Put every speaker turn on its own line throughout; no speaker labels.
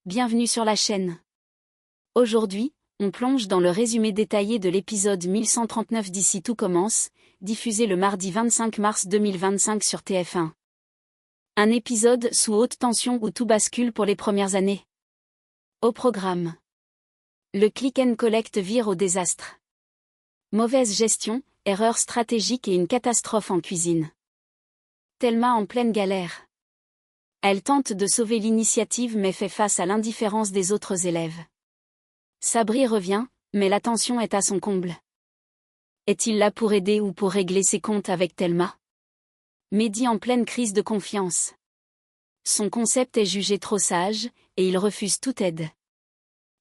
Bienvenue sur la chaîne. Aujourd'hui, on plonge dans le résumé détaillé de l'épisode 1139 d'Ici tout commence, diffusé le mardi 25 mars 2025 sur TF1. Un épisode sous haute tension où tout bascule pour les premières années. Au programme. Le click and collect vire au désastre. Mauvaise gestion, erreur stratégique et une catastrophe en cuisine. Thelma en pleine galère. Elle tente de sauver l'initiative mais fait face à l'indifférence des autres élèves. Sabri revient, mais la tension est à son comble. Est-il là pour aider ou pour régler ses comptes avec Thelma? Mehdi en pleine crise de confiance. Son concept est jugé trop sage, et il refuse toute aide.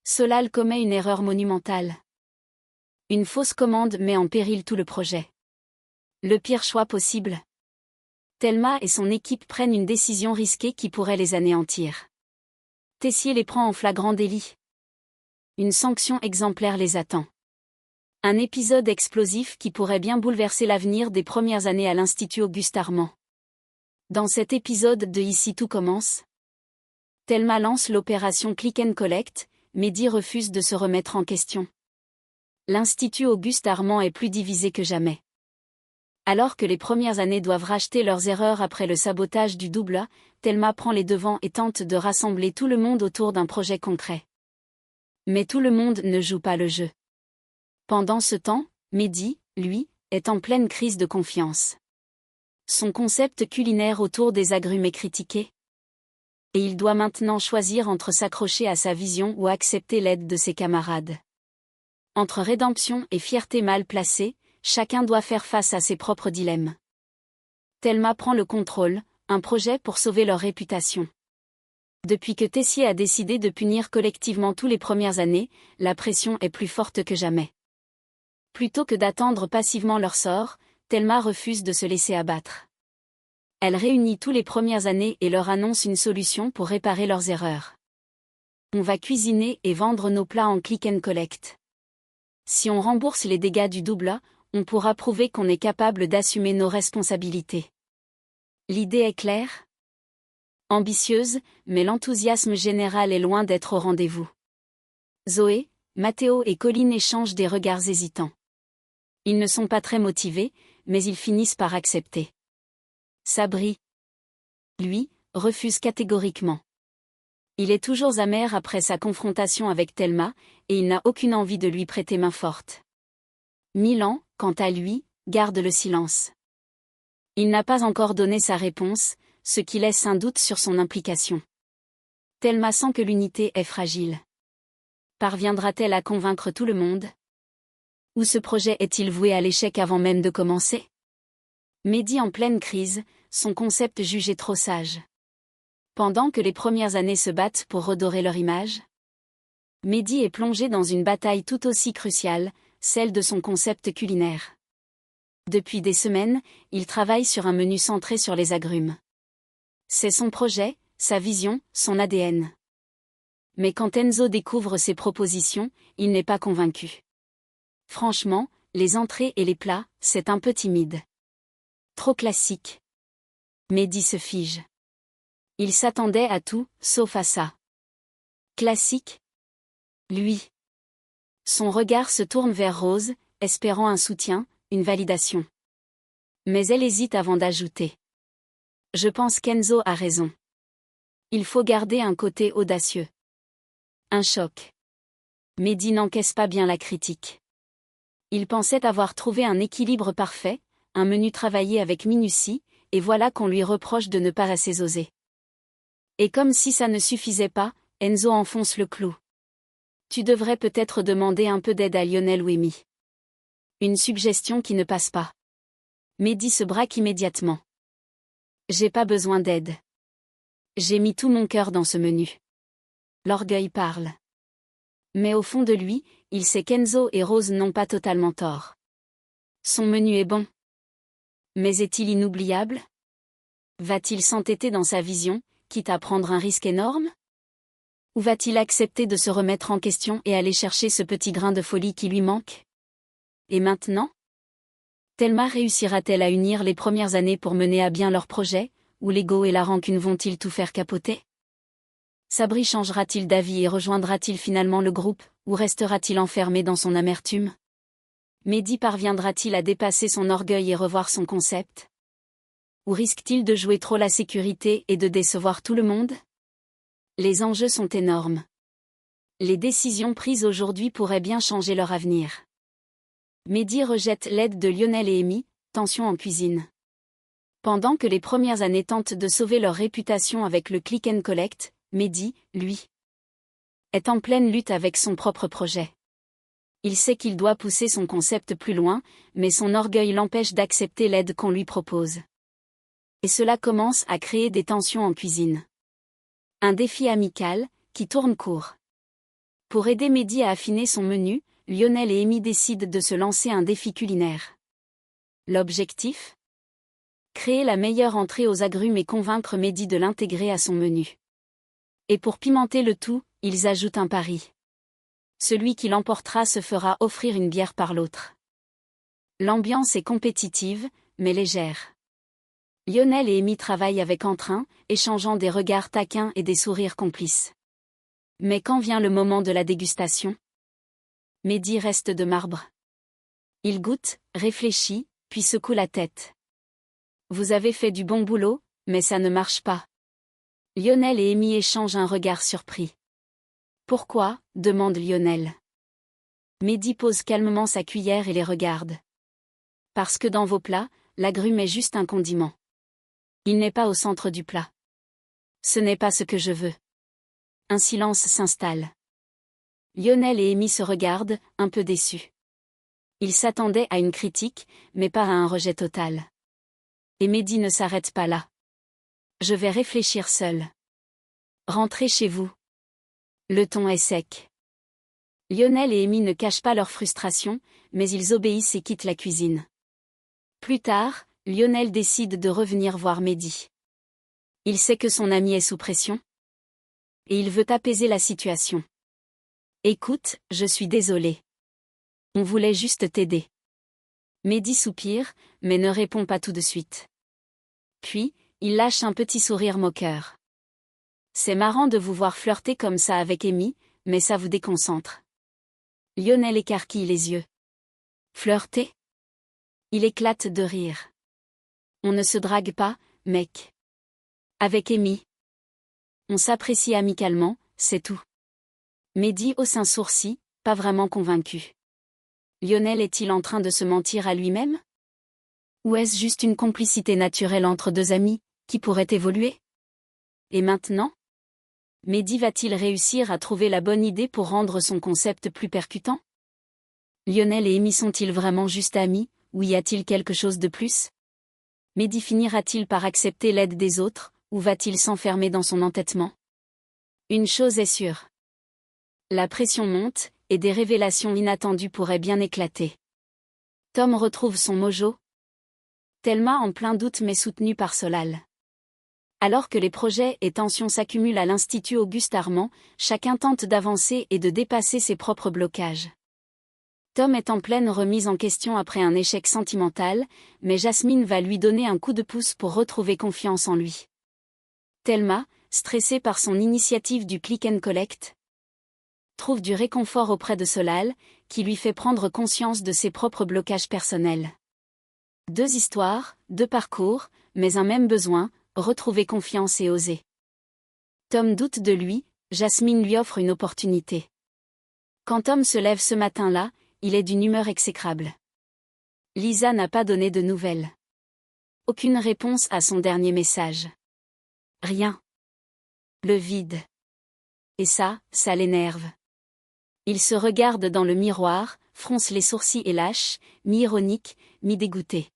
Solal commet une erreur monumentale. Une fausse commande met en péril tout le projet. Le pire choix possible. Thelma et son équipe prennent une décision risquée qui pourrait les anéantir. Tessier les prend en flagrant délit. Une sanction exemplaire les attend. Un épisode explosif qui pourrait bien bouleverser l'avenir des premières années à l'Institut Auguste Armand. Dans cet épisode de Ici tout commence, Thelma lance l'opération Click and Collect, Mehdi refuse de se remettre en question. L'Institut Auguste Armand est plus divisé que jamais. Alors que les premières années doivent racheter leurs erreurs après le sabotage du double A, Thelma prend les devants et tente de rassembler tout le monde autour d'un projet concret. Mais tout le monde ne joue pas le jeu. Pendant ce temps, Mehdi, lui, est en pleine crise de confiance. Son concept culinaire autour des agrumes est critiqué. Et il doit maintenant choisir entre s'accrocher à sa vision ou accepter l'aide de ses camarades. Entre rédemption et fierté mal placée, chacun doit faire face à ses propres dilemmes. Thelma prend le contrôle, un projet pour sauver leur réputation. Depuis que Tessier a décidé de punir collectivement tous les premières années, la pression est plus forte que jamais. Plutôt que d'attendre passivement leur sort, Thelma refuse de se laisser abattre. Elle réunit tous les premières années et leur annonce une solution pour réparer leurs erreurs. On va cuisiner et vendre nos plats en click and collect. Si on rembourse les dégâts du double A, on pourra prouver qu'on est capable d'assumer nos responsabilités. L'idée est claire? Ambitieuse, mais l'enthousiasme général est loin d'être au rendez-vous. Zoé, Mathéo et Colline échangent des regards hésitants. Ils ne sont pas très motivés, mais ils finissent par accepter. Sabri, lui, refuse catégoriquement. Il est toujours amer après sa confrontation avec Thelma, et il n'a aucune envie de lui prêter main forte. Milan, quant à lui, garde le silence. Il n'a pas encore donné sa réponse, ce qui laisse un doute sur son implication. Thelma sent que l'unité est fragile. Parviendra-t-elle à convaincre tout le monde? Ou ce projet est-il voué à l'échec avant même de commencer? Mehdi en pleine crise, son concept jugé trop sage. Pendant que les premières années se battent pour redorer leur image, Mehdi est plongé dans une bataille tout aussi cruciale, celle de son concept culinaire. Depuis des semaines, il travaille sur un menu centré sur les agrumes. C'est son projet, sa vision, son ADN. Mais quand Enzo découvre ses propositions, il n'est pas convaincu. Franchement, les entrées et les plats, c'est un peu timide. Trop classique. Mehdi se fige. Il s'attendait à tout, sauf à ça. Classique? Lui. Son regard se tourne vers Rose, espérant un soutien, une validation. Mais elle hésite avant d'ajouter. Je pense qu'Enzo a raison. Il faut garder un côté audacieux. Un choc. Mehdi n'encaisse pas bien la critique. Il pensait avoir trouvé un équilibre parfait, un menu travaillé avec minutie, et voilà qu'on lui reproche de ne pas assez oser. Et comme si ça ne suffisait pas, Enzo enfonce le clou. Tu devrais peut-être demander un peu d'aide à Lionel ou Amy. Une suggestion qui ne passe pas. Mehdi se braque immédiatement. J'ai pas besoin d'aide. J'ai mis tout mon cœur dans ce menu. L'orgueil parle. Mais au fond de lui, il sait qu'Enzo et Rose n'ont pas totalement tort. Son menu est bon. Mais est-il inoubliable? Va-t-il s'entêter dans sa vision, quitte à prendre un risque énorme? Ou va-t-il accepter de se remettre en question et aller chercher ce petit grain de folie qui lui manque? Et maintenant? Thelma réussira-t-elle à unir les premières années pour mener à bien leur projet, ou l'ego et la rancune vont-ils tout faire capoter? Sabri changera-t-il d'avis et rejoindra-t-il finalement le groupe, ou restera-t-il enfermé dans son amertume? Mehdi parviendra-t-il à dépasser son orgueil et revoir son concept? Ou risque-t-il de jouer trop la sécurité et de décevoir tout le monde? Les enjeux sont énormes. Les décisions prises aujourd'hui pourraient bien changer leur avenir. Mehdi rejette l'aide de Lionel et Amy, tension en cuisine. Pendant que les premières années tentent de sauver leur réputation avec le click and collect, Mehdi, lui, est en pleine lutte avec son propre projet. Il sait qu'il doit pousser son concept plus loin, mais son orgueil l'empêche d'accepter l'aide qu'on lui propose. Et cela commence à créer des tensions en cuisine. Un défi amical, qui tourne court. Pour aider Mehdi à affiner son menu, Lionel et Amy décident de se lancer un défi culinaire. L'objectif? Créer la meilleure entrée aux agrumes et convaincre Mehdi de l'intégrer à son menu. Et pour pimenter le tout, ils ajoutent un pari. Celui qui l'emportera se fera offrir une bière par l'autre. L'ambiance est compétitive, mais légère. Lionel et Amy travaillent avec entrain, échangeant des regards taquins et des sourires complices. Mais quand vient le moment de la dégustation? Mehdi reste de marbre. Il goûte, réfléchit, puis secoue la tête. Vous avez fait du bon boulot, mais ça ne marche pas. Lionel et Amy échangent un regard surpris. Pourquoi? Demande Lionel. Mehdi pose calmement sa cuillère et les regarde. Parce que dans vos plats, l'agrume est juste un condiment. Il n'est pas au centre du plat. Ce n'est pas ce que je veux. Un silence s'installe. Lionel et Amy se regardent, un peu déçus. Ils s'attendaient à une critique, mais pas à un rejet total. Et Mehdi ne s'arrête pas là. Je vais réfléchir seul. Rentrez chez vous. Le ton est sec. Lionel et Amy ne cachent pas leur frustration, mais ils obéissent et quittent la cuisine. Plus tard, Lionel décide de revenir voir Mehdi. Il sait que son ami est sous pression. Et il veut apaiser la situation. Écoute, je suis désolé. On voulait juste t'aider. Mehdi soupire, mais ne répond pas tout de suite. Puis, il lâche un petit sourire moqueur. C'est marrant de vous voir flirter comme ça avec Amy, mais ça vous déconcentre. Lionel écarquille les yeux. Flirter? Il éclate de rire. On ne se drague pas, mec. Avec Amy. On s'apprécie amicalement, c'est tout. Mehdi hausse un sourcil, pas vraiment convaincu. Lionel est-il en train de se mentir à lui-même? Ou est-ce juste une complicité naturelle entre deux amis, qui pourrait évoluer? Et maintenant? Mehdi va-t-il réussir à trouver la bonne idée pour rendre son concept plus percutant? Lionel et Amy sont-ils vraiment juste amis, ou y a-t-il quelque chose de plus? Mehdi finira-t-il par accepter l'aide des autres, ou va-t-il s'enfermer dans son entêtement? Une chose est sûre. La pression monte, et des révélations inattendues pourraient bien éclater. Tom retrouve son mojo. Thelma en plein doute mais soutenue par Solal. Alors que les projets et tensions s'accumulent à l'Institut Auguste Armand, chacun tente d'avancer et de dépasser ses propres blocages. Tom est en pleine remise en question après un échec sentimental, mais Jasmine va lui donner un coup de pouce pour retrouver confiance en lui. Thelma, stressée par son initiative du click and collect, trouve du réconfort auprès de Solal, qui lui fait prendre conscience de ses propres blocages personnels. Deux histoires, deux parcours, mais un même besoin, retrouver confiance et oser. Tom doute de lui, Jasmine lui offre une opportunité. Quand Tom se lève ce matin-là, il est d'une humeur exécrable. Lisa n'a pas donné de nouvelles. Aucune réponse à son dernier message. Rien. Le vide. Et ça l'énerve. Il se regarde dans le miroir, fronce les sourcils et lâche, mi-ironique, mi-dégoûté.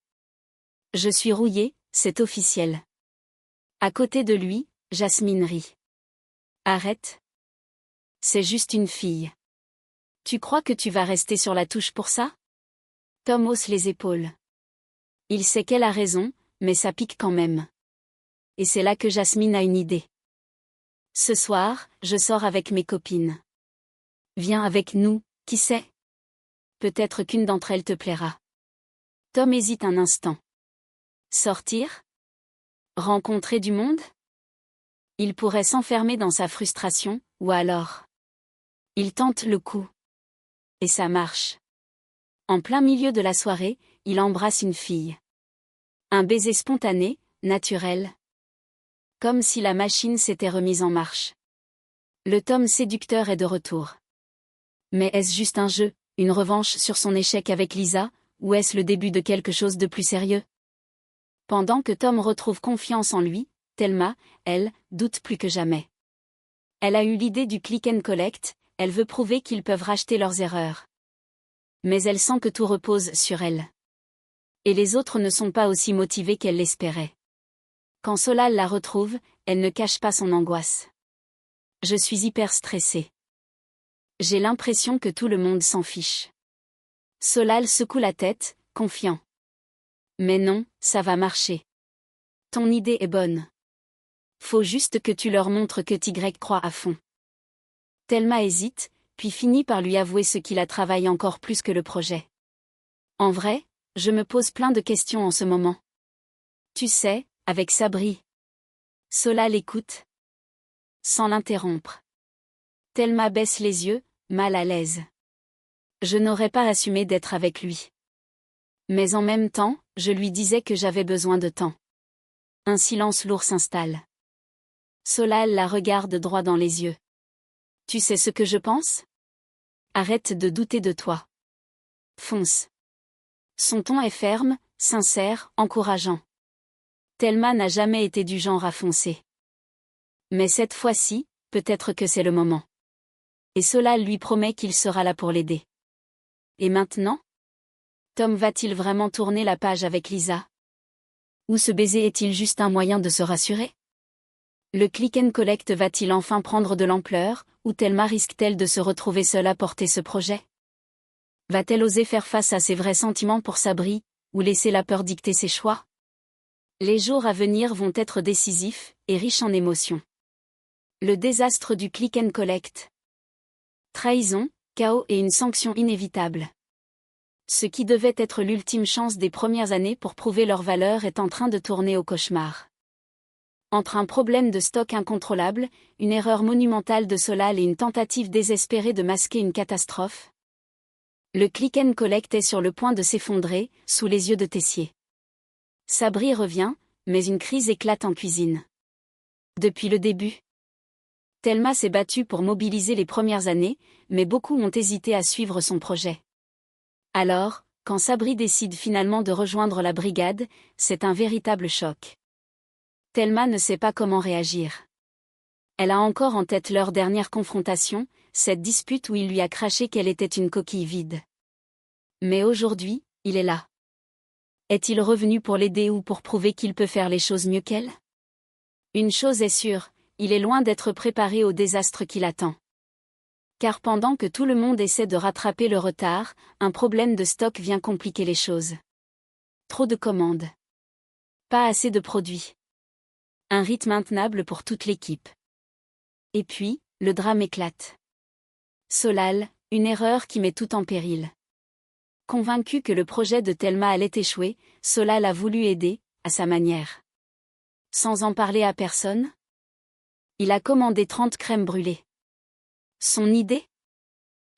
Je suis rouillé, c'est officiel. À côté de lui, Jasmine rit. Arrête. C'est juste une fille. Tu crois que tu vas rester sur la touche pour ça? Tom hausse les épaules. Il sait qu'elle a raison, mais ça pique quand même. Et c'est là que Jasmine a une idée. Ce soir, je sors avec mes copines. Viens avec nous, qui sait? Peut-être qu'une d'entre elles te plaira. Tom hésite un instant. Sortir? Rencontrer du monde? Il pourrait s'enfermer dans sa frustration, ou alors... Il tente le coup. Et ça marche. En plein milieu de la soirée, il embrasse une fille. Un baiser spontané, naturel. Comme si la machine s'était remise en marche. Le Tom séducteur est de retour. Mais est-ce juste un jeu, une revanche sur son échec avec Lisa, ou est-ce le début de quelque chose de plus sérieux? Pendant que Tom retrouve confiance en lui, Thelma, elle, doute plus que jamais. Elle a eu l'idée du click and collect, elle veut prouver qu'ils peuvent racheter leurs erreurs. Mais elle sent que tout repose sur elle. Et les autres ne sont pas aussi motivés qu'elle l'espérait. Quand Solal la retrouve, elle ne cache pas son angoisse. Je suis hyper stressée. J'ai l'impression que tout le monde s'en fiche. Solal secoue la tête, confiant. Mais non, ça va marcher. Ton idée est bonne. Faut juste que tu leur montres que Tigre croit à fond. Thelma hésite, puis finit par lui avouer ce qui la travaille encore plus que le projet. En vrai, je me pose plein de questions en ce moment. Tu sais, avec Sabri. Solal l'écoute. Sans l'interrompre. Thelma baisse les yeux, mal à l'aise. Je n'aurais pas assumé d'être avec lui. Mais en même temps, je lui disais que j'avais besoin de temps. Un silence lourd s'installe. Solal la regarde droit dans les yeux. Tu sais ce que je pense? Arrête de douter de toi. Fonce. Son ton est ferme, sincère, encourageant. Thelma n'a jamais été du genre à foncer. Mais cette fois-ci, peut-être que c'est le moment. Et Solal lui promet qu'il sera là pour l'aider. Et maintenant? Tom va-t-il vraiment tourner la page avec Lisa? Ou ce baiser est-il juste un moyen de se rassurer? Le click and collect va-t-il enfin prendre de l'ampleur, ou Thelma risque-t-elle de se retrouver seule à porter ce projet? Va-t-elle oser faire face à ses vrais sentiments pour Sabri, ou laisser la peur dicter ses choix? Les jours à venir vont être décisifs, et riches en émotions. Le désastre du click and collect. Trahison, chaos et une sanction inévitable. Ce qui devait être l'ultime chance des premières années pour prouver leur valeur est en train de tourner au cauchemar. Entre un problème de stock incontrôlable, une erreur monumentale de Solal et une tentative désespérée de masquer une catastrophe, le click and collect est sur le point de s'effondrer, sous les yeux de Tessier. Sabri revient, mais une crise éclate en cuisine. Depuis le début. Thelma s'est battue pour mobiliser les premières années, mais beaucoup ont hésité à suivre son projet. Alors, quand Sabri décide finalement de rejoindre la brigade, c'est un véritable choc. Thelma ne sait pas comment réagir. Elle a encore en tête leur dernière confrontation, cette dispute où il lui a craché qu'elle était une coquille vide. Mais aujourd'hui, il est là. Est-il revenu pour l'aider ou pour prouver qu'il peut faire les choses mieux qu'elle? Une chose est sûre, il est loin d'être préparé au désastre qui l'attend. Car pendant que tout le monde essaie de rattraper le retard, un problème de stock vient compliquer les choses. Trop de commandes. Pas assez de produits. Un rythme intenable pour toute l'équipe. Et puis, le drame éclate. Solal, une erreur qui met tout en péril. Convaincu que le projet de Thelma allait échouer, Solal a voulu aider, à sa manière. Sans en parler à personne? Il a commandé 30 crèmes brûlées. Son idée?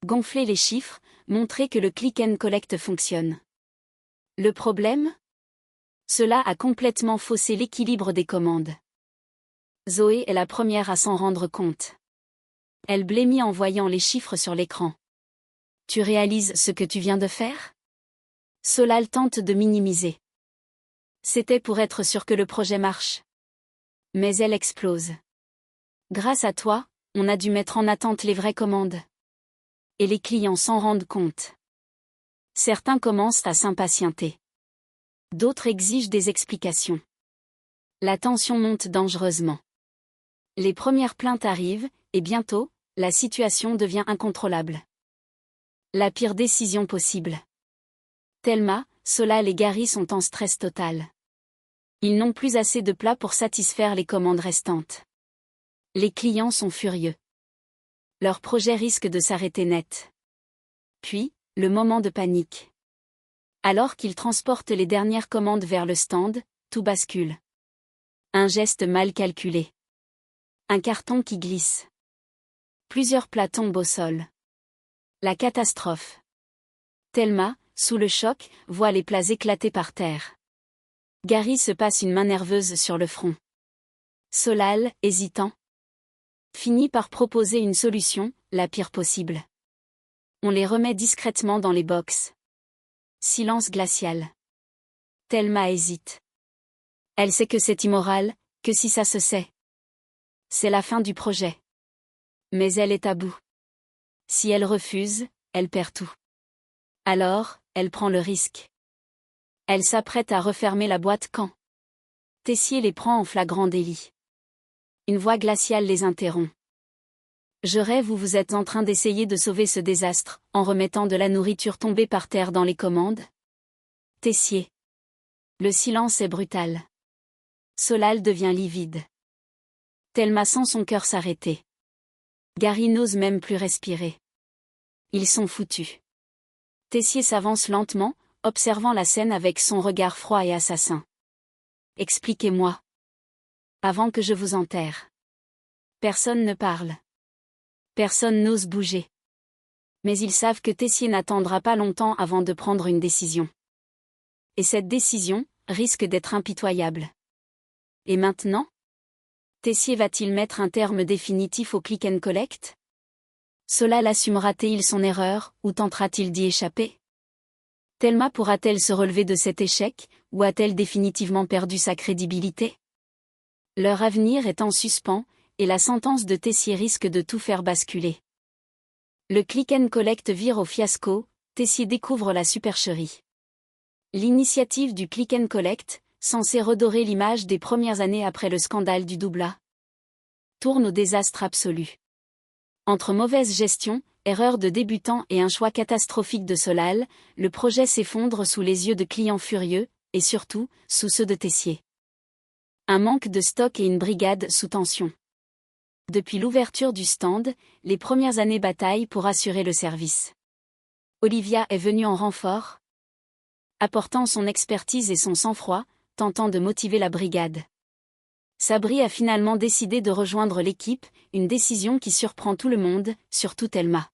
Gonfler les chiffres, montrer que le click and collect fonctionne. Le problème? Cela a complètement faussé l'équilibre des commandes. Zoé est la première à s'en rendre compte. Elle blêmit en voyant les chiffres sur l'écran. Tu réalises ce que tu viens de faire? Solal tente de minimiser. C'était pour être sûr que le projet marche. Mais elle explose. Grâce à toi, on a dû mettre en attente les vraies commandes. Et les clients s'en rendent compte. Certains commencent à s'impatienter. D'autres exigent des explications. La tension monte dangereusement. Les premières plaintes arrivent, et bientôt, la situation devient incontrôlable. La pire décision possible. Thelma, Solal et Gary sont en stress total. Ils n'ont plus assez de plats pour satisfaire les commandes restantes. Les clients sont furieux. Leur projet risque de s'arrêter net. Puis, le moment de panique. Alors qu'ils transportent les dernières commandes vers le stand, tout bascule. Un geste mal calculé. Un carton qui glisse. Plusieurs plats tombent au sol. La catastrophe. Thelma, sous le choc, voit les plats éclater par terre. Gary se passe une main nerveuse sur le front. Solal, hésitant, finit par proposer une solution, la pire possible. On les remet discrètement dans les box. Silence glacial. Thelma hésite. Elle sait que c'est immoral, que si ça se sait, c'est la fin du projet. Mais elle est à bout. Si elle refuse, elle perd tout. Alors, elle prend le risque. Elle s'apprête à refermer la boîte quand Tessier les prend en flagrant délit. Une voix glaciale les interrompt. Je rêve où vous êtes en train d'essayer de sauver ce désastre, en remettant de la nourriture tombée par terre dans les commandes. Tessier. Le silence est brutal. Solal devient livide. Thelma sent son cœur s'arrêter. Gary n'ose même plus respirer. Ils sont foutus. Tessier s'avance lentement, observant la scène avec son regard froid et assassin. Expliquez-moi. Avant que je vous enterre. Personne ne parle. Personne n'ose bouger. Mais ils savent que Tessier n'attendra pas longtemps avant de prendre une décision. Et cette décision risque d'être impitoyable. Et maintenant ? Tessier va-t-il mettre un terme définitif au click and collect ? Solal assumera-t-il son erreur, ou tentera-t-il d'y échapper ? Thelma pourra-t-elle se relever de cet échec, ou a-t-elle définitivement perdu sa crédibilité ? Leur avenir est en suspens, et la sentence de Tessier risque de tout faire basculer. Le click and collect vire au fiasco, Tessier découvre la supercherie. L'initiative du click and collect, censée redorer l'image des premières années après le scandale du Doubla, tourne au désastre absolu. Entre mauvaise gestion, erreur de débutant et un choix catastrophique de Solal, le projet s'effondre sous les yeux de clients furieux, et surtout, sous ceux de Tessier. Un manque de stock et une brigade sous tension. Depuis l'ouverture du stand, les premières années bataillent pour assurer le service. Olivia est venue en renfort, apportant son expertise et son sang-froid, tentant de motiver la brigade. Sabri a finalement décidé de rejoindre l'équipe, une décision qui surprend tout le monde, surtout Thelma.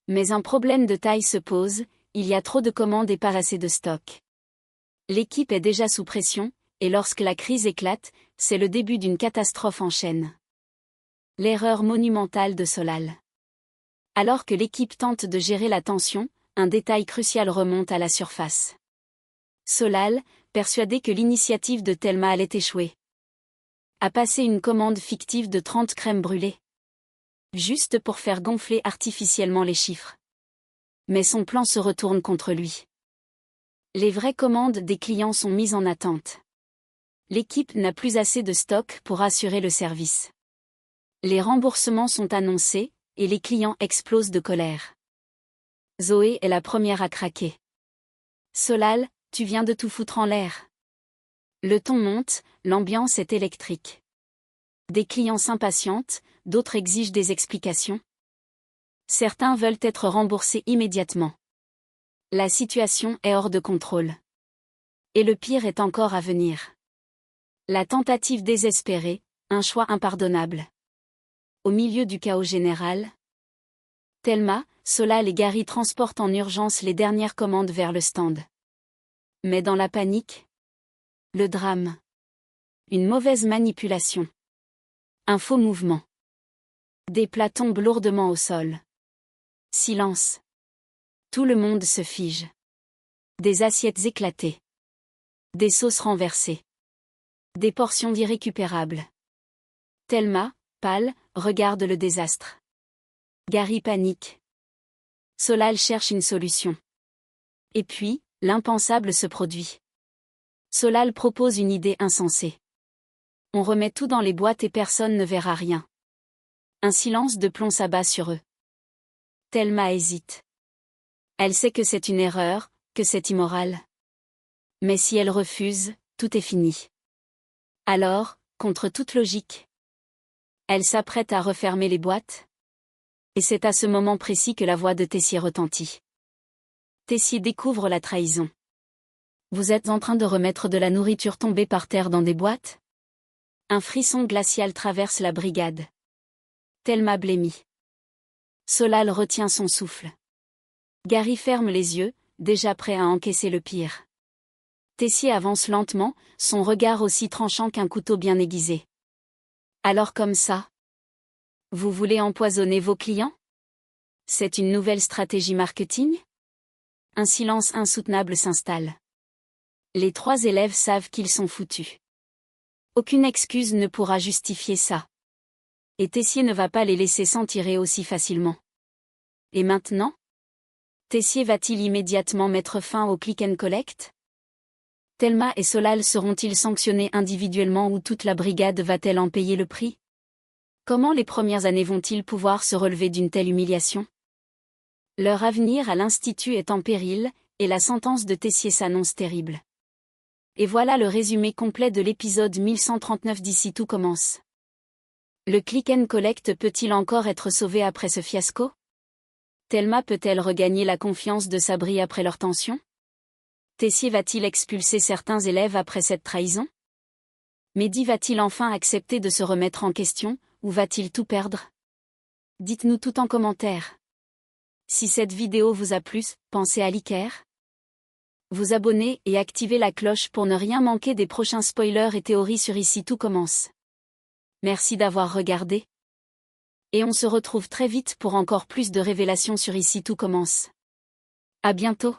Mais un problème de taille se pose, il y a trop de commandes et pas assez de stock. L'équipe est déjà sous pression, et lorsque la crise éclate, c'est le début d'une catastrophe en chaîne. L'erreur monumentale de Solal. Alors que l'équipe tente de gérer la tension, un détail crucial remonte à la surface. Solal, persuadé que l'initiative de Thelma allait échouer, a passé une commande fictive de 30 crèmes brûlées. Juste pour faire gonfler artificiellement les chiffres. Mais son plan se retourne contre lui. Les vraies commandes des clients sont mises en attente. L'équipe n'a plus assez de stock pour assurer le service. Les remboursements sont annoncés, et les clients explosent de colère. Zoé est la première à craquer. Solal, tu viens de tout foutre en l'air. Le ton monte, l'ambiance est électrique. Des clients s'impatientent, d'autres exigent des explications. Certains veulent être remboursés immédiatement. La situation est hors de contrôle. Et le pire est encore à venir. La tentative désespérée, un choix impardonnable. Au milieu du chaos général, Thelma, Solal et Gary transportent en urgence les dernières commandes vers le stand. Mais dans la panique, le drame. Une mauvaise manipulation. Un faux mouvement. Des plats tombent lourdement au sol. Silence. Tout le monde se fige. Des assiettes éclatées. Des sauces renversées. Des portions irrécupérables. Thelma, pâle, regarde le désastre. Gary panique. Solal cherche une solution. Et puis, l'impensable se produit. Solal propose une idée insensée. On remet tout dans les boîtes et personne ne verra rien. Un silence de plomb s'abat sur eux. Thelma hésite. Elle sait que c'est une erreur, que c'est immoral. Mais si elle refuse, tout est fini. Alors, contre toute logique, elle s'apprête à refermer les boîtes. Et c'est à ce moment précis que la voix de Tessier retentit. Tessier découvre la trahison. Vous êtes en train de remettre de la nourriture tombée par terre dans des boîtes ? Un frisson glacial traverse la brigade. Thelma blêmit. Solal retient son souffle. Gary ferme les yeux, déjà prêt à encaisser le pire. Tessier avance lentement, son regard aussi tranchant qu'un couteau bien aiguisé. Alors comme ça, vous voulez empoisonner vos clients? C'est une nouvelle stratégie marketing? Un silence insoutenable s'installe. Les 3 élèves savent qu'ils sont foutus. Aucune excuse ne pourra justifier ça. Et Tessier ne va pas les laisser s'en tirer aussi facilement. Et maintenant? Tessier va-t-il immédiatement mettre fin au click and collect? Thelma et Solal seront-ils sanctionnés individuellement ou toute la brigade va-t-elle en payer le prix? Comment les premières années vont-ils pouvoir se relever d'une telle humiliation? Leur avenir à l'Institut est en péril, et la sentence de Tessier s'annonce terrible. Et voilà le résumé complet de l'épisode 1139 d'Ici tout commence. Le click and collect peut-il encore être sauvé après ce fiasco? Thelma peut-elle regagner la confiance de Sabri après leur tension? Tessier va-t-il expulser certains élèves après cette trahison? Mehdi va-t-il enfin accepter de se remettre en question, ou va-t-il tout perdre? Dites-nous tout en commentaire. Si cette vidéo vous a plu, pensez à liker, vous abonner et activer la cloche pour ne rien manquer des prochains spoilers et théories sur Ici tout commence. Merci d'avoir regardé. Et on se retrouve très vite pour encore plus de révélations sur Ici tout commence. À bientôt.